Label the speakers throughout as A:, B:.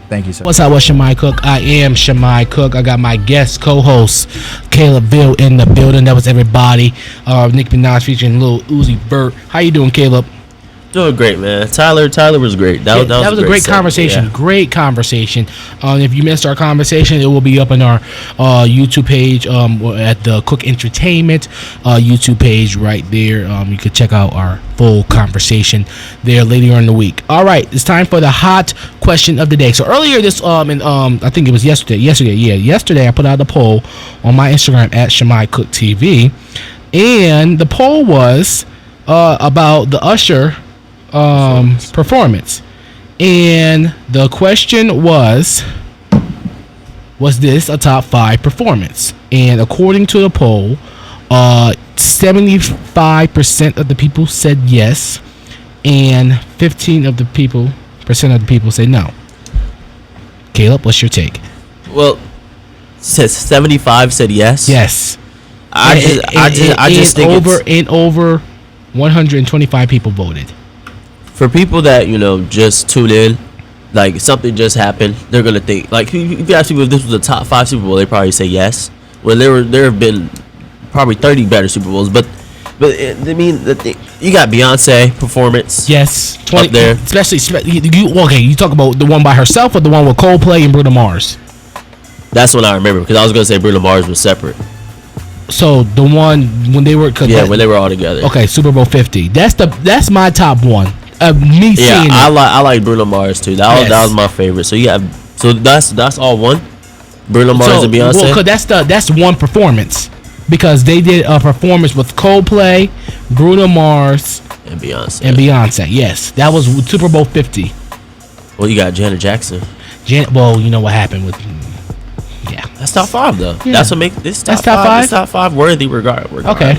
A: Thank you, sir.
B: What's up, what's Shamai Cook? I am Shamai Cook. I got my guest co-host Caleb Ville in the building. That was everybody. Nicki Minaj featuring Lil Uzi Vert. How you doing, Caleb?
C: Doing great, man. Tyler was great. That was a
B: great conversation. Yeah. Great conversation. If you missed our conversation, it will be up on our YouTube page at the Cook Entertainment YouTube page right there. You could check out our full conversation there later in the week. All right, it's time for the hot question of the day. So earlier this I think it was yesterday I put out a poll on my Instagram at Shamai Cook TV, and the poll was about the Usher performance, and the question was this a top 5 performance? And according to the poll, 75% of the people said yes, and 15% of the people say no. Caleb, what's your take?
C: Well, says 75 said yes.
B: Yes.
C: I just think
B: over 125 people voted.
C: For people that, just tune in, like something just happened, they're gonna think, like, if you ask people if this was a top 5 Super Bowl, they probably say yes. Well, there have been probably 30 better Super Bowls, but I mean, you got Beyonce performance.
B: Yes,
C: 20 up there.
B: Especially you talk about the one by herself or the one with Coldplay and Bruno Mars.
C: That's what I remember, because I was gonna say Bruno Mars was separate.
B: So the one when they were
C: when they were all together.
B: Okay, Super Bowl 50. That's my top one. Me seeing
C: I like Bruno Mars too. That was my favorite. So that's all one. Bruno Mars and Beyonce.
B: Well, cause that's one performance, because they did a performance with Coldplay, Bruno Mars,
C: and Beyonce.
B: Yes, that was Super Bowl 50.
C: Well, you got Janet Jackson.
B: Well, you know what happened with. Yeah,
C: that's top 5 though. Yeah. That's what makes this top
B: 5.
C: It's top 5 worthy regardless.
B: Okay.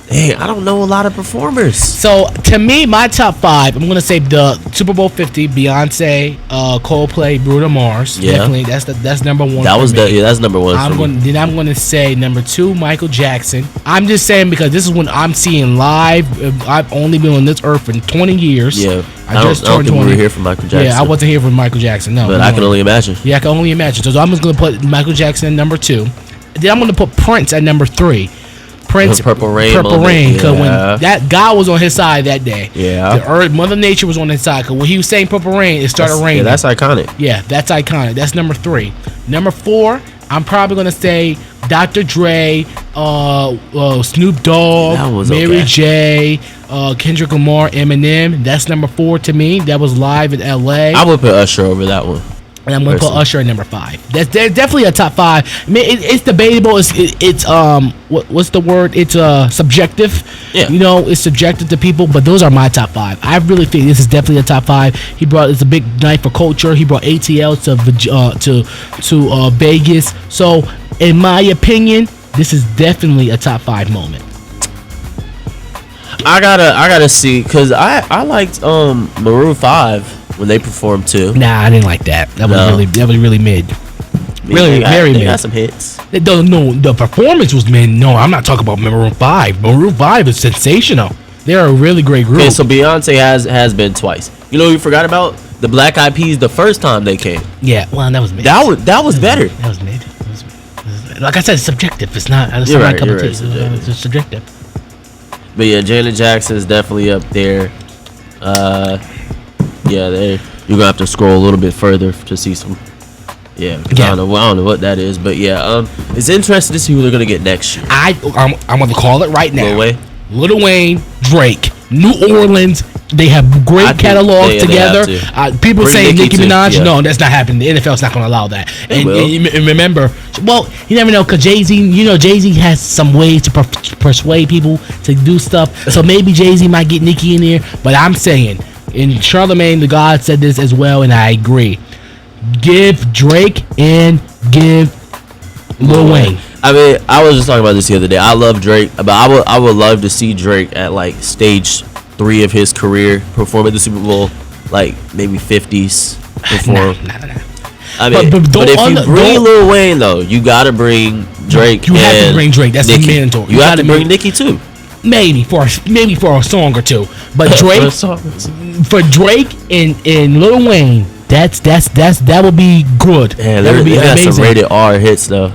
C: Hey, I don't know a lot of performers.
B: So to me, my top 5, I'm gonna say the Super Bowl 50, Beyonce, Coldplay, Bruno Mars.
C: Yeah.
B: Definitely, that's number 1.
C: That's number 1.
B: Then I'm gonna say number 2, Michael Jackson. I'm just saying because this is when I'm seeing live. I've only been on this earth for 20 years.
C: Yeah. I don't think we were here for Michael Jackson.
B: Yeah, I wasn't here for Michael Jackson. No,
C: but I can only imagine.
B: Yeah, I can only imagine. So I'm just gonna put Michael Jackson at number 2. Then I'm gonna put Prince at number 3. Prince,
C: Purple Rain,
B: because when that God was on his side that day, the earth, Mother Nature was on his side. Because when he was saying Purple Rain, it started raining.
C: Yeah, that's iconic.
B: Yeah, that's iconic. That's number 3. Number 4, I'm probably gonna say Dr. Dre, Snoop Dogg, Mary J, Kendrick Lamar, Eminem. That's number 4 to me. That was live in L.A.
C: I would put Usher over that one.
B: And I'm gonna put Usher at number 5. That's definitely a top 5. I mean, it's debatable. It's what's the word? It's subjective.
C: Yeah.
B: It's subjective to people. But those are my top 5. I really think this is definitely a top 5. It's a big night for culture. He brought ATL to Vegas. So in my opinion, this is definitely a top 5 moment.
C: I gotta see, because I liked Maroon 5 when they performed too.
B: Nah, I didn't like that. That was really mid. Very mid. They
C: got some hits.
B: No, the performance was mid. No, I'm not talking about Maroon 5. Maroon 5 is sensational. They're a really great group.
C: Okay, so Beyonce has been twice. You know who you forgot about? The Black Eyed Peas the first time they came.
B: Yeah, well, that was mid.
C: That was better.
B: That was mid. Like I said, it's subjective. It's not. It's
C: You're
B: not
C: right,
B: a cup of tea.
C: Subjective.
B: It's subjective.
C: But yeah, Janet Jackson is definitely up there. You're gonna have to scroll a little bit further to see some. Yeah. I don't know what that is, but yeah, it's interesting to see who they're gonna get next year.
B: I'm gonna call it right now.
C: Lil
B: Wayne, Drake, New Orleans. They have great catalogs together. People say Nicki Minaj. Yeah. No, that's not happening. The NFL's not gonna allow that. And remember, well, you never know, because Jay-Z, Jay-Z has some ways to persuade people to do stuff. So maybe Jay-Z might get Nicki in there. But I'm saying, and Charlemagne the God said this as well, and I agree. Give Drake and give Lil Wayne.
C: I mean, I was just talking about this the other day. I love Drake, but I would love to see Drake at like stage 3 of his career perform at the Super Bowl, like maybe 50s perform.
B: Nah.
C: I mean, but if you bring Lil Wayne though, you gotta bring Drake.
B: You have to bring Drake. That's the mandatory.
C: You have to bring Nicki too.
B: Maybe for a song or two, but Drake for Drake and Lil Wayne, That would be good.
C: Yeah,
B: that would be
C: got
B: amazing.
C: some rated R hits though.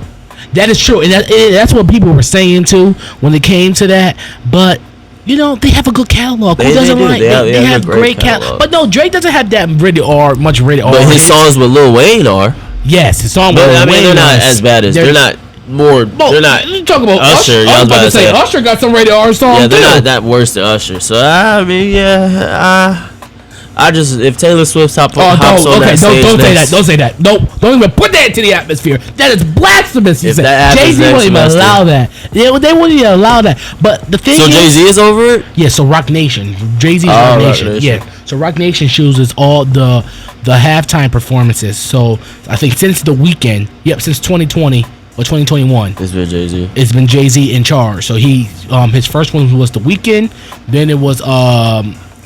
B: That is true, and that's what people were saying too when it came to that. But you know, they have a good catalog. Who doesn't
C: do.
B: like? They have great catalog. But no, Drake doesn't have that rated R, much rated R.
C: But his songs with Lil Wayne are.
B: Yes, his song with
C: But
B: Lil
C: I mean,
B: Wayne
C: they're not
B: was-
C: as bad as they're not more. They're not.
B: You talk about
C: Usher.
B: Usher. I was about to say Usher got some rated R songs.
C: Yeah, they're
B: too.
C: not that worse than Usher. So I mean, yeah, I just if Taylor Swift hops on that stage
B: don't say that.
C: next,
B: Don't say that. Nope. Don't even put that into the atmosphere. That is blasphemous.
C: If that happens
B: Jay-Z won't even
C: next
B: allow that. They wouldn't even allow that. But the thing
C: So
B: is,
C: Jay-Z is over it.
B: yeah. So Rock Nation, Jay-Z's Rock Nation. Yeah. So Rock Nation chooses all the halftime performances. So I think since the weekend, since 2020 or 2021,
C: It's been Jay-Z.
B: it's been Jay-Z in charge. So he his first one was the weekend. Then it was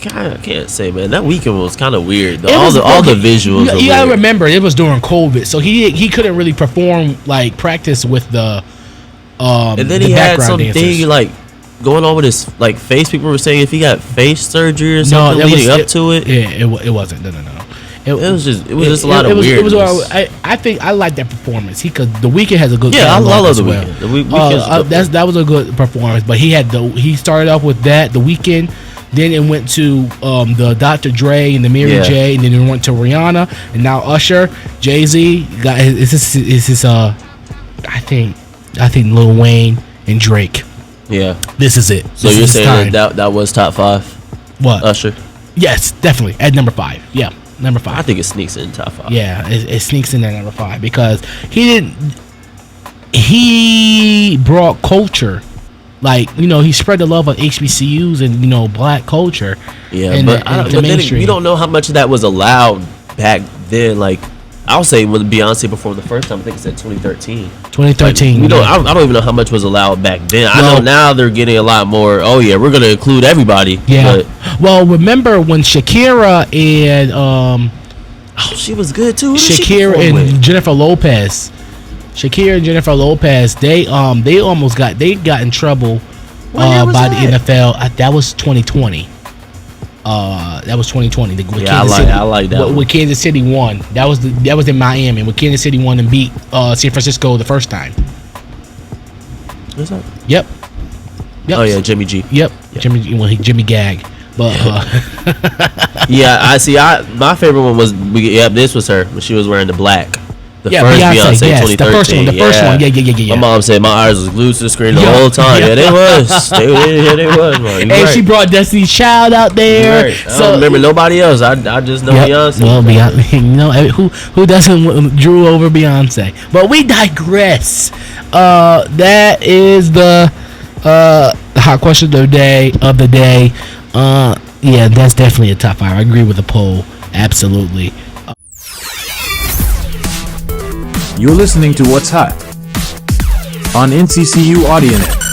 C: I can't say, man. That weekend was kind of weird.
B: It was-
C: All the
B: okay,
C: visuals.
B: You gotta remember, it was during COVID, so he couldn't really perform like practice with the
C: And then
B: the
C: he had
B: background
C: something
B: dancers.
C: like going on with his like face. People were saying if he got face surgery or
B: No,
C: something
B: that
C: leading
B: was-
C: up to it.
B: Yeah, it wasn't. No.
C: It was just a lot of
B: weirdness.
C: weirdness.
B: I think I like that performance. The Weeknd has a good.
C: Yeah, I
B: catalog
C: love
B: as
C: the
B: well.
C: Weeknd. The Weeknd's a good
B: that was a good performance. But he started off with that the Weeknd. Then it went to the Dr. Dre and the Mary J, and then it went to Rihanna, and now Usher, Jay-Z. Got I think Lil Wayne and Drake.
C: Yeah.
B: This is it.
C: So
B: This
C: you're
B: is
C: saying
B: time.
C: that was top 5?
B: What?
C: Usher.
B: Yes, definitely at number 5. Yeah, number 5.
C: I think it sneaks in top 5.
B: Yeah, it sneaks in at number 5 because he brought culture. Like, you know, he spread the love of HBCUs and, you know, black culture.
C: Yeah,
B: and
C: but
B: the
C: then
B: mainstream.
C: we don't know how much of that was allowed back then. Like, I'll say when Beyonce performed the first time, I think it's at 2013.
B: 2013.
C: Like, I don't even know how much was allowed back then. I know now they're getting a lot more. Oh yeah, we're gonna include everybody.
B: Yeah.
C: But,
B: well, remember when Shakira and
C: she was good too. Who did she
B: Shakira
C: perform
B: and
C: with?
B: Jennifer Lopez, they almost got in trouble
C: What year was
B: by
C: that?
B: the NFL. That was 2020. That was 2020.
C: Yeah, I like that one.
B: With Kansas City won. That was in Miami. When Kansas City won and beat San Francisco the first time.
C: What's that?
B: Yep.
C: Oh yeah, Jimmy G.
B: Yep. Jimmy Gag. But
C: Yeah, my favorite one was this was her when she was wearing the black. The first
B: Beyonce,
C: Beyonce,
B: yes,
C: 2013.
B: the first one. Yeah.
C: My mom said my eyes was glued to the screen the
B: Yeah.
C: whole time.
B: Yeah.
C: Yeah, they was. They was. Man.
B: And
C: Right.
B: she brought Destiny's Child out there.
C: Right. I don't remember nobody else. I just know Beyonce.
B: Well, Beyonce, you know, who doesn't drew over Beyonce? But we digress. That is the hot question of the day. Yeah, that's definitely a top 5. I agree with the poll. Absolutely.
A: You're listening to What's Hot on NCCU AudioNet.